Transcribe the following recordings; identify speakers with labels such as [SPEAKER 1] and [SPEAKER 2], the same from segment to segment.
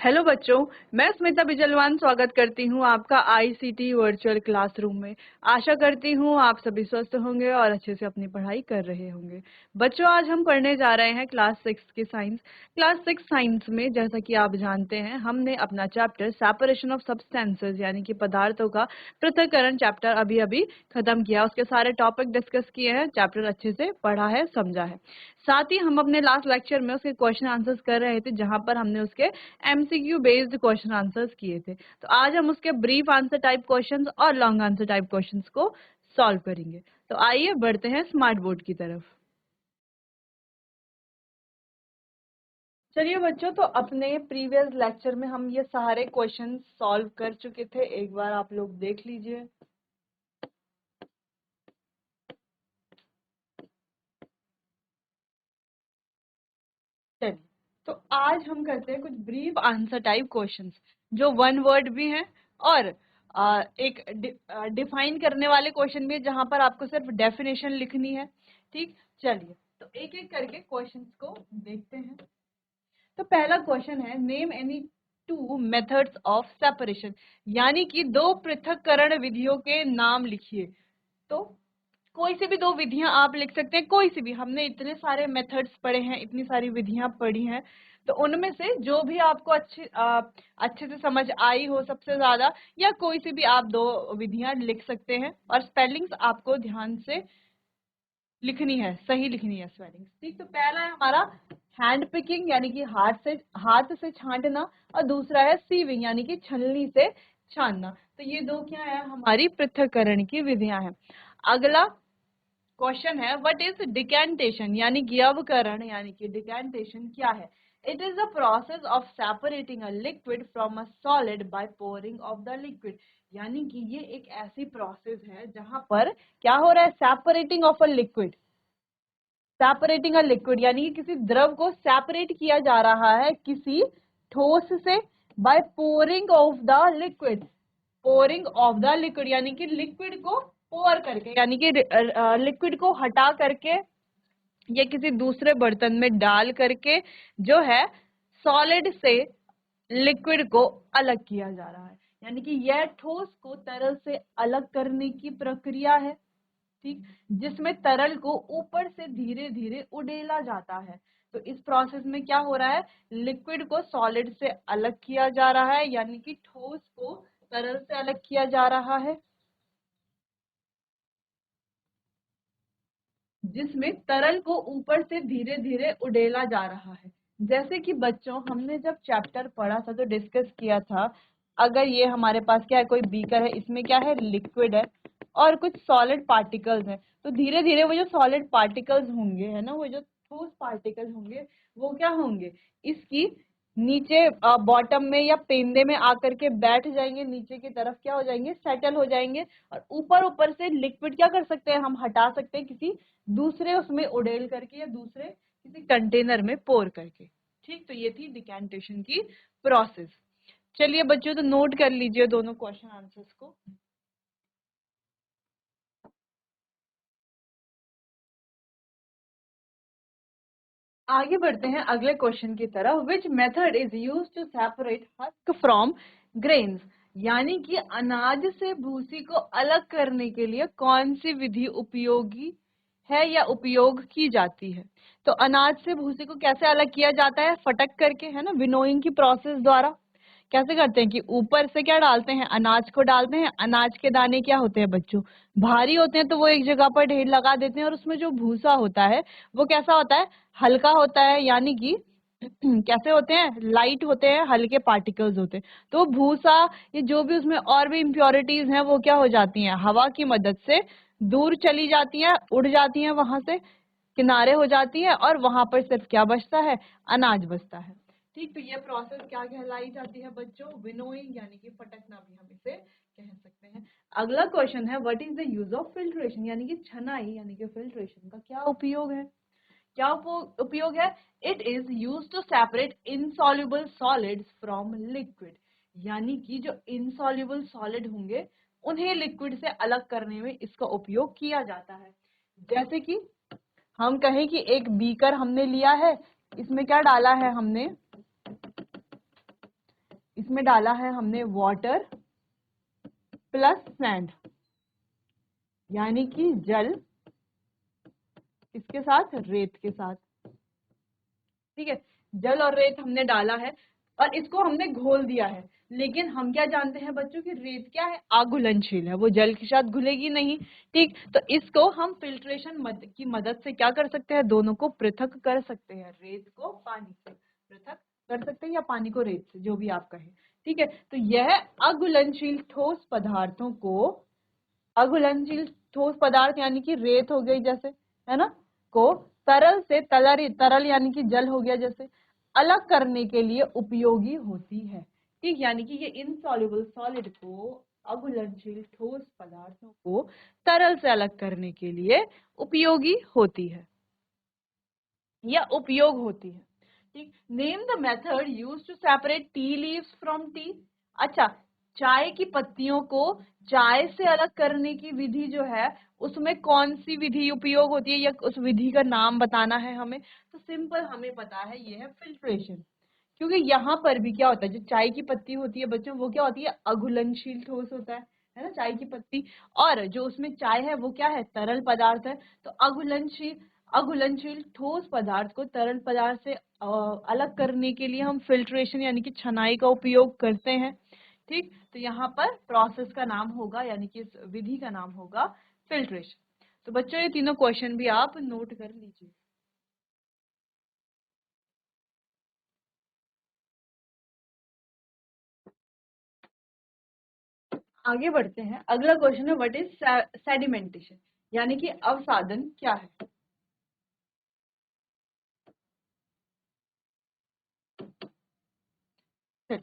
[SPEAKER 1] Hello बच्चों, मैं स्मिता बिजलवान स्वागत करती हूँ आपका आईसीटी वर्चुअल क्लासरूम में। आशा करती हूँ आप सभी स्वस्थ होंगे और अच्छे से अपनी पढ़ाई कर रहे होंगे। बच्चों, आज हम पढ़ने जा रहे हैं क्लास 6 की साइंस। क्लास 6 साइंस में जैसा कि आप जानते हैं, हमने अपना चैप्टर सेपरेशन ऑफ सब्सटेंसेस यानी कि पदार्थों का पृथक्करण चैप्टर अभी अभी खत्म किया। उसके सारे टॉपिक डिस्कस किए हैं, चैप्टर अच्छे से पढ़ा है, समझा है। साथ ही हम अपने लास्ट लेक्चर में उसके क्वेश्चन आंसर्स कर रहे थे, जहां पर हमने उसके एमसीक्यू बेस्ड क्वेश्चन आंसर्स किए थे। तो आज हम उसके ब्रीफ आंसर टाइप क्वेश्चंस और लॉन्ग आंसर टाइप क्वेश्चंस को सॉल्व करेंगे। तो आइए बढ़ते हैं स्मार्ट बोर्ड की तरफ। चलिए बच्चों, तो अपने प्रीवियस लेक्चर में हम ये सारे क्वेश्चन सॉल्व कर चुके थे, एक बार आप लोग देख लीजिए। चलिए, तो आज हम करते हैं कुछ ब्रीफ आंसर टाइप क्वेश्चंस जो वन वर्ड भी हैं और एक डिफाइन करने वाले क्वेश्चन भी है, जहां पर आपको सिर्फ डेफिनेशन लिखनी है। ठीक, चलिए तो एक एक करके क्वेश्चंस को देखते हैं। तो पहला क्वेश्चन है, name any two methods of separation, यानी कि दो पृथक्करण विधियों के नाम लिखिए। तो कोई सी भी दो विधियां आप लिख सकते हैं, कोई सी भी। हमने इतने सारे मेथड्स पढ़े हैं, इतनी सारी विधियां पढ़ी हैं, तो उनमें से जो भी आपको अच्छे से समझ आई हो सबसे ज्यादा, या कोई सी भी आप दो विधियां लिख सकते हैं। और स्पेलिंग्स आपको ध्यान से लिखनी है, सही लिखनी है स्पेलिंग्स। ठीक, तो पहला है हमारा हैंड पिकिंग यानी कि हाथ से छांटना, और दूसरा है सीविंग यानी कि छलनी से छानना। तो ये दो क्या है, हमारी पृथक्करण की विधियां हैं। अगला क्वेश्चन है, व्हाट इज डिकेंटेशन यानी कि अवकरण, यानी कि डिकेंटेशन क्या है? It is the process of separating a liquid from a solid bye pouring of the liquid. यानी कि ये एक ऐसी प्रोसेस है जहां पर क्या हो रहा है, separating of a liquid. Separating a liquid यानी कि किसी द्रव को सेपरेट किया जा रहा है किसी ठोस से, by pouring of the liquid. Pouring of the liquid यानी कि लिक्विड को पोर करके, यानी कि लिक्विड को हटा करके या किसी दूसरे बर्तन में डाल करके जो है सॉलिड से लिक्विड को अलग किया जा रहा है। यानी कि यह ठोस को तरल से अलग करने की प्रक्रिया है। ठीक, जिसमें तरल को ऊपर से धीरे धीरे उड़ेला जाता है। तो इस प्रोसेस में क्या हो रहा है, लिक्विड को सॉलिड से अलग किया जा रहा है, यानी कि ठोस को तरल से अलग किया जा रहा है, जिसमें तरल को ऊपर से धीरे धीरे उड़ेला जा रहा है। जैसे कि बच्चों, हमने जब चैप्टर पढ़ा था तो डिस्कस किया था, अगर ये हमारे पास क्या है, कोई बीकर है, इसमें क्या है, लिक्विड है और कुछ सॉलिड पार्टिकल्स हैं, तो धीरे धीरे वो जो सॉलिड पार्टिकल्स होंगे, है ना, वो जो ठोस पार्टिकल्स होंगे, वो क्या होंगे, इसकी नीचे बॉटम में या पेंदे में आकर के बैठ जाएंगे, नीचे की तरफ क्या हो जाएंगे, सेटल हो जाएंगे। और ऊपर ऊपर से लिक्विड क्या कर सकते हैं, हम हटा सकते हैं किसी दूसरे उसमें उड़ेल करके या दूसरे किसी कंटेनर में पोर करके। ठीक, तो ये थी डिकेंटेशन की प्रोसेस। चलिए बच्चों, तो नोट कर लीजिए दोनों क्वेश्चन आंसर्स को। आगे बढ़ते हैं अगले क्वेश्चन की तरफ। Which method is use to separate husk from grains, यानी कि अनाज से भूसी को अलग करने के लिए कौन सी विधि उपयोगी है या उपयोग की जाती है? तो अनाज से भूसी को कैसे अलग किया जाता है, फटक करके, है ना, विनोइंग की प्रोसेस द्वारा। कैसे करते हैं कि ऊपर से क्या डालते हैं, अनाज को डालते हैं। अनाज के दाने क्या होते हैं बच्चों, भारी होते हैं, तो वो एक जगह पर ढेर लगा देते हैं, और उसमें जो भूसा होता है वो कैसा होता है, हल्का होता है, यानी कि कैसे होते हैं, लाइट होते हैं, हल्के पार्टिकल्स होते हैं। तो भूसा, ये जो भी उसमें और भी इम्प्योरिटीज हैं, वो क्या हो जाती हैं, हवा की मदद से दूर चली जाती हैं, उड़ जाती हैं, वहां से किनारे हो जाती है, और वहां पर सिर्फ क्या बचता है, अनाज बचता है। ठीक, तो ये प्रोसेस क्या कहलाई जाती है बच्चों, विनोइंग यानी कि फटकना भी हम इसे कह सकते हैं। अगला क्वेश्चन है, what is the use of filtration, यानी कि छनाई यानी कि फिल्ट्रेशन का क्या उपयोग है? क्या उपयोग है? It is use to separate insoluble solids from liquid, यानी कि जो इनसॉल्युबल सॉलिड होंगे उन्हें लिक्विड से अलग करने में इसका उपयोग किया जाता है। जैसे कि हम कहें कि एक बीकर हमने लिया है, इसमें क्या डाला है हमने, इसमें डाला है हमने वाटर प्लस सैंड, यानी कि जल इसके साथ रेत के साथ, ठीक है। जल और रेत हमने डाला है और इसको हमने घोल दिया है, लेकिन हम क्या जानते हैं बच्चों की रेत क्या है, अघुलनशील है, वो जल के साथ घुलेगी नहीं, ठीक। तो इसको हम फिल्ट्रेशन की मदद से क्या कर सकते हैं, दोनों को पृथक कर सकते हैं, रेत को पानी से पृथक कर सकते हैं या पानी को रेत से, जो भी आप कहें, ठीक है। तो यह अघुलनशील ठोस पदार्थों को, अघुलनशील ठोस पदार्थ यानी कि रेत हो गई जैसे, है ना, को तरल से तरल यानी कि जल हो गया जैसे, अलग करने के लिए उपयोगी होती है, ठीक। यानी कि ये इनसॉल्युबल सॉलिड को, अघुलनशील ठोस पदार्थों को तरल से अलग करने के लिए उपयोगी होती है या उपयोग होती है, ठीक। Name the method used to separate tea leaves from tea. अच्छा, चाय की पत्तियों को चाय से अलग करने की विधि जो है, उसमें कौन सी विधि उपयोग होती है या उस विधि का नाम बताना है हमें। तो सिंपल हमें पता है, ये है फिल्ट्रेशन। क्योंकि यहाँ पर भी क्या होता है, जो चाय की पत्ती होती है बच्चों, वो क्या होती है, अघुलनशील ठोस होता है ना, चाय की पत्ती। और जो उसमें चाय है वो क्या है, तरल पदार्थ है। तो अघुलनशील ठोस पदार्थ को तरल पदार्थ से अलग करने के लिए हम फिल्ट्रेशन यानी कि छनाई का उपयोग करते हैं, ठीक। तो यहाँ पर प्रोसेस का नाम होगा, यानी कि इस विधि का नाम होगा फिल्ट्रेशन। तो बच्चों ये तीनों क्वेश्चन भी आप नोट कर लीजिए। आगे बढ़ते हैं, अगला क्वेश्चन है व्हाट इज सेडिमेंटेशन, यानी कि अवसादन क्या है। चलिए,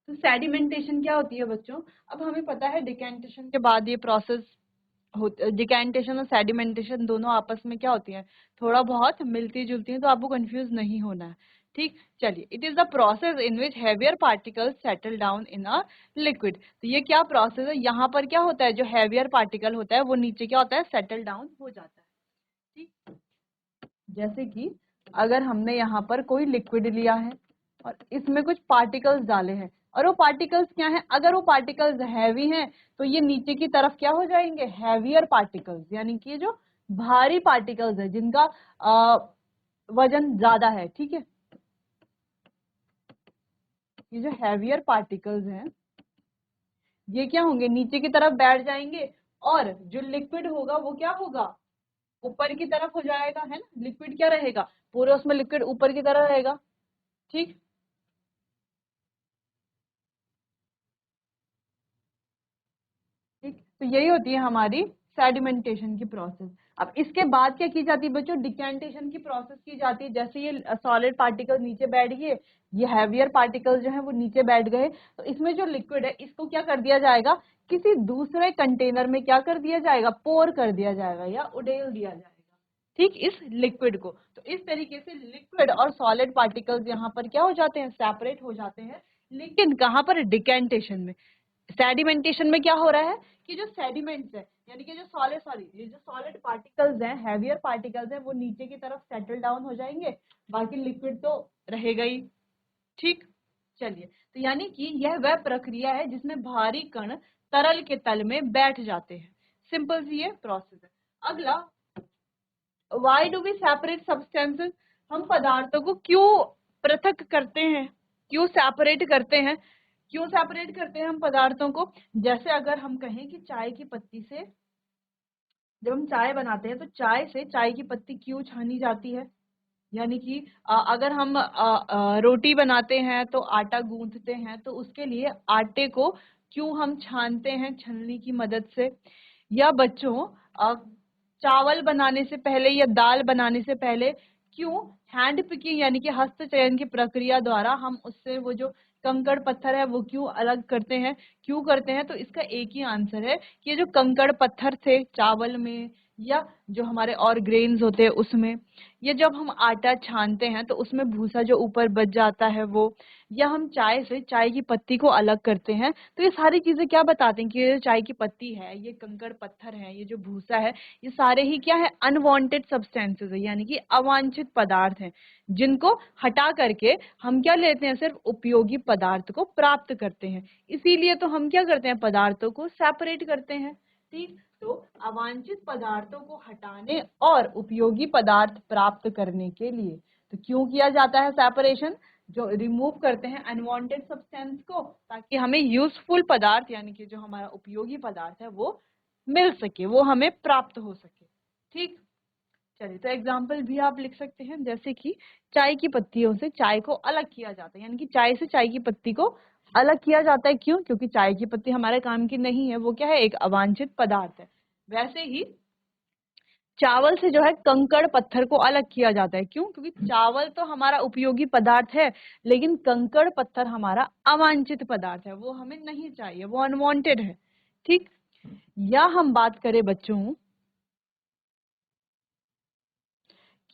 [SPEAKER 1] तो सेडिमेंटेशन क्या होती है बच्चों। अब हमें पता है डिकेंटेशन के बाद ये प्रोसेस डिकेंटेशन और सेडिमेंटेशन दोनों आपस में क्या होती है, थोड़ा बहुत मिलती जुलती है, तो आपको कंफ्यूज नहीं होना है, ठीक। चलिए, it is the process in which heavier particles settle down in a liquid. तो ये क्या प्रोसेस है, यहाँ पर क्या होता है, जो हैवियर पार्टिकल होता है वो नीचे क्या होता है, सेटल डाउन हो जाता है, ठीक। जैसे कि अगर हमने यहाँ पर कोई लिक्विड लिया है और इसमें कुछ पार्टिकल्स डाले हैं, और वो पार्टिकल्स क्या हैं, अगर वो पार्टिकल्स हैवी हैं तो ये नीचे की तरफ क्या हो जाएंगे, हैवियर पार्टिकल्स, यानी कि जो भारी पार्टिकल्स है, जिनका वजन ज्यादा है, ठीक है। ये जो हैवियर पार्टिकल्स हैं ये क्या होंगे, नीचे की तरफ बैठ जाएंगे, और जो लिक्विड होगा वो क्या होगा, ऊपर की तरफ हो जाएगा, है ना। लिक्विड क्या रहेगा, पूरे उसमें लिक्विड ऊपर की तरफ रहेगा, ठीक। ठीक, तो यही होती है हमारी सेडिमेंटेशन की प्रोसेस। अब इसके बाद क्या की जाती है बच्चों, डिकेंटेशन की प्रोसेस की जाती है। जैसे ये सॉलिड पार्टिकल नीचे बैठ गए, ये हैवियर पार्टिकल जो है वो नीचे बैठ गए, तो इसमें जो लिक्विड है इसको क्या कर दिया जाएगा, किसी दूसरे कंटेनर में क्या कर दिया जाएगा, पोर कर दिया जाएगा या उडेल दिया जाएगा, ठीक, इस लिक्विड को। तो इस तरीके से लिक्विड और सॉलिड पार्टिकल्स यहाँ पर क्या हो जाते हैं, सेपरेट हो जाते हैं। लेकिन कहाँ पर, डिकेंटेशन में। सेडिमेंटेशन में क्या हो रहा है कि जो सेडिमेंट्स है, यानी कि जो ये जो सॉलिड पार्टिकल्स हैं, हैवियर पार्टिकल्स हैं, वो नीचे की तरफ सेटल डाउन हो जाएंगे, बाकी लिक्विड तो रहेगा ही, ठीक। चलिए, तो यानी कि यह वह प्रक्रिया है जिसमें भारी कण तरल के तल में बैठ जाते हैं। सिंपल सी ये प्रोसेस है। अगला, why do we separate substances, हम पदार्थों को क्यों पृथक करते हैं, क्यों सेपरेट करते हैं, क्यों सेपरेट करते हैं हम पदार्थों को। जैसे अगर हम कहें कि चाय की पत्ती से, जब हम चाय बनाते हैं तो चाय से चाय की पत्ती क्यों छानी जाती है, यानी कि अगर हम रोटी बनाते हैं तो आटा गूंथते हैं, तो उसके लिए आटे को क्यों हम छानते हैं छलनी की मदद से। या बच्चों, चावल बनाने से पहले या दाल बनाने से पहले क्यों हैंड पिकिंग यानी कि हस्त चयन की प्रक्रिया द्वारा हम उससे वो जो कंकड़ पत्थर है वो क्यों अलग करते हैं, क्यों करते हैं। तो इसका एक ही आंसर है कि ये जो कंकड़ पत्थर थे चावल में या जो हमारे और ग्रेन्स होते हैं उसमें, या जब हम आटा छानते हैं तो उसमें भूसा जो ऊपर बच जाता है वो, या हम चाय से चाय की पत्ती को अलग करते हैं। तो ये सारी चीजें क्या बताते हैं कि ये जो चाय की पत्ती है, ये कंकड़ पत्थर है, ये जो भूसा है, ये सारे ही क्या है, अनवांटेड सब्सटेंसेस है, यानी कि अवांछित पदार्थ हैं, जिनको हटा करके हम क्या लेते हैं, सिर्फ उपयोगी पदार्थ को प्राप्त करते हैं। इसीलिए तो हम क्या करते हैं, पदार्थों को सेपरेट करते हैं। ठीक, तो अवांछित पदार्थों को हटाने और उपयोगी पदार्थ प्राप्त करने के लिए तो क्यों किया जाता है सेपरेशन, जो रिमूव करते हैं अनवांटेड सब्सटेंस को, ताकि हमें यूजफुल पदार्थ यानी कि जो हमारा उपयोगी पदार्थ है वो मिल सके, वो हमें प्राप्त हो सके। ठीक, चलिए तो एग्जाम्पल भी आप लिख सकते हैं, जैसे कि चाय की पत्तियों से चाय को अलग किया जाता है, यानी कि चाय से चाय की पत्ती को अलग किया जाता है। क्यों? क्योंकि चाय की पत्ती हमारे काम की नहीं है, वो क्या है, एक अवांछित पदार्थ है। वैसे ही चावल से जो है कंकड़ पत्थर को अलग किया जाता है। क्यों? क्योंकि चावल तो हमारा उपयोगी पदार्थ है, लेकिन कंकड़ पत्थर हमारा अवांछित पदार्थ है, वो हमें नहीं चाहिए, वो अनवांटेड है। ठीक, या हम बात करें बच्चों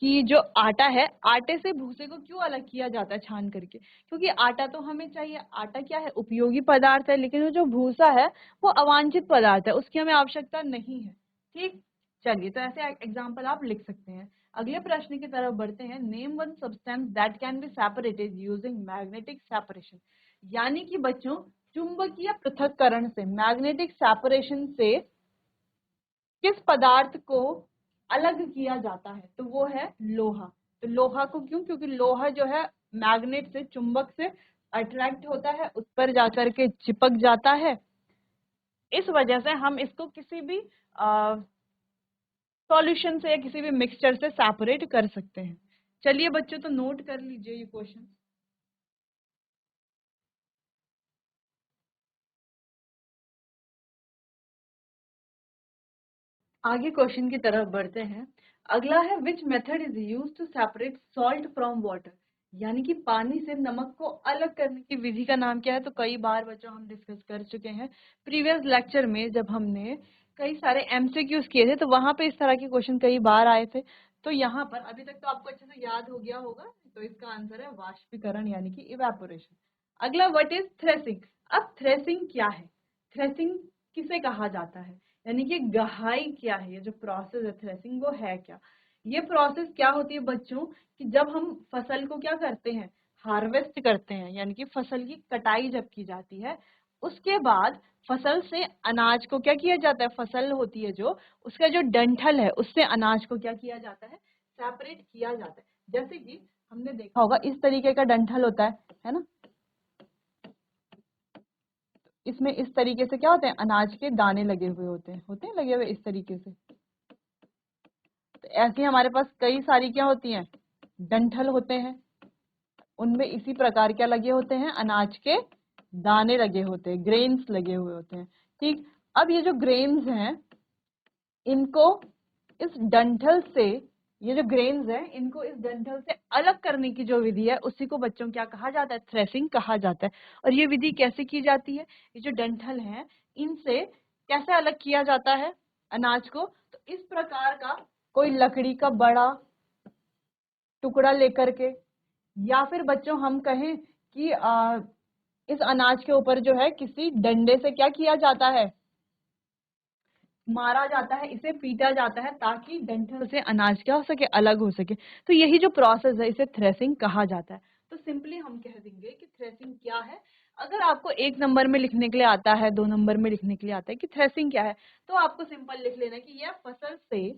[SPEAKER 1] कि जो आटा है, आटे से भूसे को क्यों अलग किया जाता है छान करके, क्योंकि आटा तो हमें चाहिए, आटा क्या है, उपयोगी पदार्थ है, लेकिन वो जो भूसा है वो अवांछित पदार्थ है, उसकी हमें आवश्यकता नहीं है। ठीक, चलिए तो ऐसे एग्जाम्पल आप लिख सकते हैं। अगले प्रश्न की तरफ बढ़ते हैं। Name one substance that can be separated using magnetic separation, यानी कि बच्चों चुंबकीय पृथक्करण से, मैग्नेटिक सेपरेशन से किस पदार्थ को अलग किया जाता है, तो वो है लोहा। तो लोहा को क्यों, क्योंकि लोहा जो है मैग्नेट से, चुंबक से अट्रैक्ट होता है, उस पर जाकर के चिपक जाता है। इस वजह से हम इसको किसी भी सॉल्यूशन से या किसी भी मिक्सचर से सेपरेट कर सकते हैं। चलिए बच्चों तो नोट कर लीजिए ये क्वेश्चन। आगे क्वेश्चन की तरफ बढ़ते हैं। अगला है which method is use to separate salt from water, यानी कि पानी से नमक को अलग करने की विधि का नाम क्या है। तो कई बार बच्चों हम डिस्कस कर चुके हैं प्रीवियस लेक्चर में, जब हमने कई सारे एमसीक्यूज किए थे तो वहां पे इस तरह के क्वेश्चन कई बार आए थे। तो यहाँ पर अभी तक तो आपको अच्छे से याद हो गया होगा, तो इसका आंसर है वाष्पीकरण यानी कि इवेपोरेशन। अगला व्हाट इज थ्रेसिंग। अब थ्रेसिंग क्या है, थ्रेसिंग किसे कहा जाता है, यानी कि गहाई क्या है, ये जो प्रोसेस है थ्रेसिंग वो है क्या। ये प्रोसेस क्या होती है बच्चों, कि जब हम फसल को क्या करते हैं, हार्वेस्ट करते हैं, यानी कि फसल की कटाई जब की जाती है, उसके बाद फसल से अनाज को क्या किया जाता है, फसल होती है जो, उसका जो डंठल है उससे अनाज को क्या किया जाता है, सेपरेट किया जाता है। जैसे कि हमने देखा होगा इस तरीके का डंठल होता है ना, इसमें इस तरीके से क्या होते हैं, अनाज के दाने लगे हुए होते हैं लगे हुए इस तरीके से। तो ऐसे हमारे पास कई सारी क्या होती हैं, डंठल होते हैं, उनमें इसी प्रकार क्या लगे होते हैं, अनाज के दाने लगे होते हैं, ग्रेन्स लगे हुए होते हैं। ठीक, अब ये जो ग्रेन्स हैं, इनको इस डंठल से, ये जो ग्रेन्स हैं इनको इस डंठल से अलग करने की जो विधि है उसी को बच्चों क्या कहा जाता है, थ्रेसिंग कहा जाता है। और ये विधि कैसे की जाती है, ये जो डंठल हैं इनसे कैसे अलग किया जाता है अनाज को, तो इस प्रकार का कोई लकड़ी का बड़ा टुकड़ा लेकर के, या फिर बच्चों हम कहें कि इस अनाज के ऊपर जो है किसी डंडे से क्या किया जाता है, मारा जाता है, इसे पीटा जाता है, ताकि डंठल से अनाज क्या हो सके, अलग हो सके। तो यही जो प्रोसेस है इसे थ्रेसिंग कहा जाता है। तो सिंपली हम कह देंगे कि थ्रेसिंग क्या है। अगर आपको 1 नंबर में लिखने के लिए आता है, 2 नंबर में लिखने के लिए आता है कि थ्रेसिंग क्या है, तो आपको सिंपल लिख लेना कि यह फसल से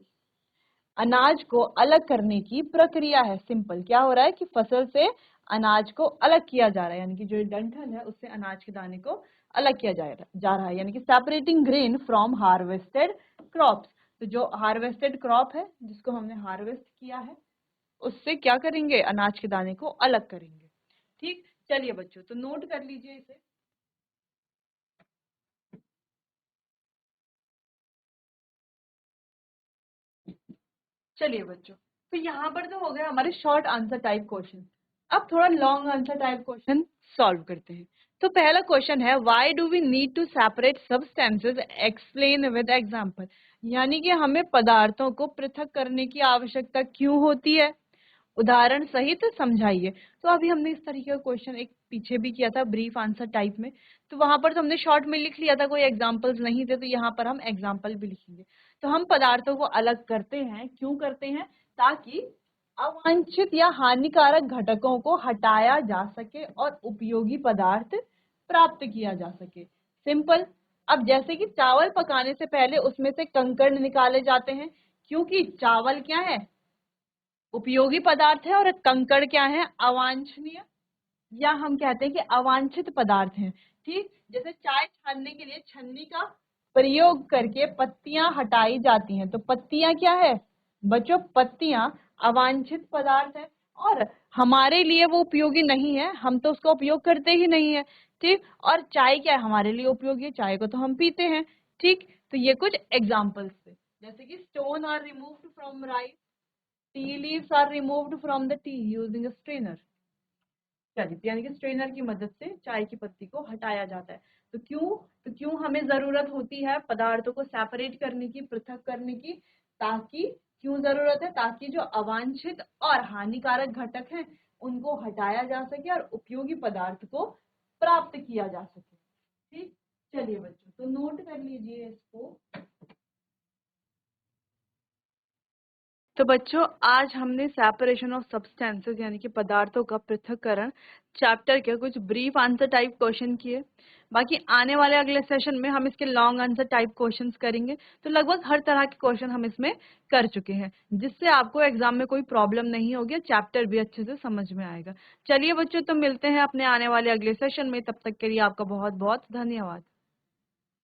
[SPEAKER 1] अनाज को अलग करने की प्रक्रिया है। सिंपल क्या हो रहा है कि फसल से अनाज को अलग किया जा रहा है, यानी कि जो डंठल है उससे अनाज के दाने को अलग किया जा रहा है, यानी कि separating grain from harvested crops. तो जो हार्वेस्टेड क्रॉप है जिसको हमने हार्वेस्ट किया है, उससे क्या करेंगे, अनाज के दाने को अलग करेंगे। ठीक, चलिए बच्चों तो नोट कर लीजिए इसे। चलिए बच्चों, तो यहाँ पर तो हो गया हमारे शॉर्ट आंसर टाइप क्वेश्चन। अब थोड़ा long answer type question solve करते हैं। तो पहला क्वेश्चन है why do we need to separate substances, explain with example, यानी कि हमें पदार्थों को पृथक करने की आवश्यकता क्यों होती है, उदाहरण सहित समझाइए। तो अभी हमने इस तरीके का क्वेश्चन एक पीछे भी किया था ब्रीफ आंसर टाइप में, तो वहां पर तो हमने शॉर्ट में लिख लिया था, कोई एग्जांपल्स नहीं थे, तो यहाँ पर हम एग्जांपल भी लिखेंगे। तो हम पदार्थों को अलग करते हैं, क्यों करते हैं, ताकि अवांछित या हानिकारक घटकों को हटाया जा सके और उपयोगी पदार्थ प्राप्त किया जा सके। सिंपल। अब जैसे कि चावल पकाने से पहले उसमें से कंकड़ निकाले जाते हैं, क्योंकि चावल क्या है, उपयोगी पदार्थ है, और कंकड़ क्या है, अवांछनीय, या हम कहते हैं कि अवांछित पदार्थ हैं। ठीक, जैसे चाय छानने के लिए छन्नी का प्रयोग करके पत्तियां हटाई जाती हैं, तो पत्तियां क्या है बच्चों, पत्तियां अवांछित पदार्थ है, और हमारे लिए वो उपयोगी नहीं है, हम तो उसका उपयोग करते ही नहीं है। ठीक, और चाय क्या है, हमारे लिए उपयोगी है, चाय को तो हम पीते हैं। ठीक, तो ये कुछ एग्जाम्पल्स थे, जैसे कि stone are removed from rice, tea leaves are removed from the tea using a strainer. चलिए, यानी कि स्ट्रेनर की मदद से चाय की पत्ती को हटाया जाता है। तो क्यों हमें जरूरत होती है पदार्थों को सेपरेट करने की, पृथक करने की, ताकि क्यों जरूरत है, ताकि जो अवांछित और हानिकारक घटक हैं उनको हटाया जा सके और उपयोगी पदार्थ को प्राप्त किया जा सके। ठीक, चलिए बच्चों, तो नोट कर लीजिए इसको। तो बच्चों, आज हमने सेपरेशन ऑफ सब्सटेंसेस यानी कि पदार्थों का पृथक्करण चैप्टर के कुछ ब्रीफ आंसर टाइप क्वेश्चन किए। बाकी आने वाले अगले सेशन में हम इसके लॉन्ग आंसर टाइप क्वेश्चंस करेंगे। तो लगभग हर तरह के क्वेश्चन हम इसमें कर चुके हैं, जिससे आपको एग्जाम में कोई प्रॉब्लम नहीं होगी, चैप्टर भी अच्छे से समझ में आएगा। चलिए बच्चों, तो मिलते हैं अपने आने वाले अगले सेशन में। तब तक के लिए आपका बहुत बहुत धन्यवाद।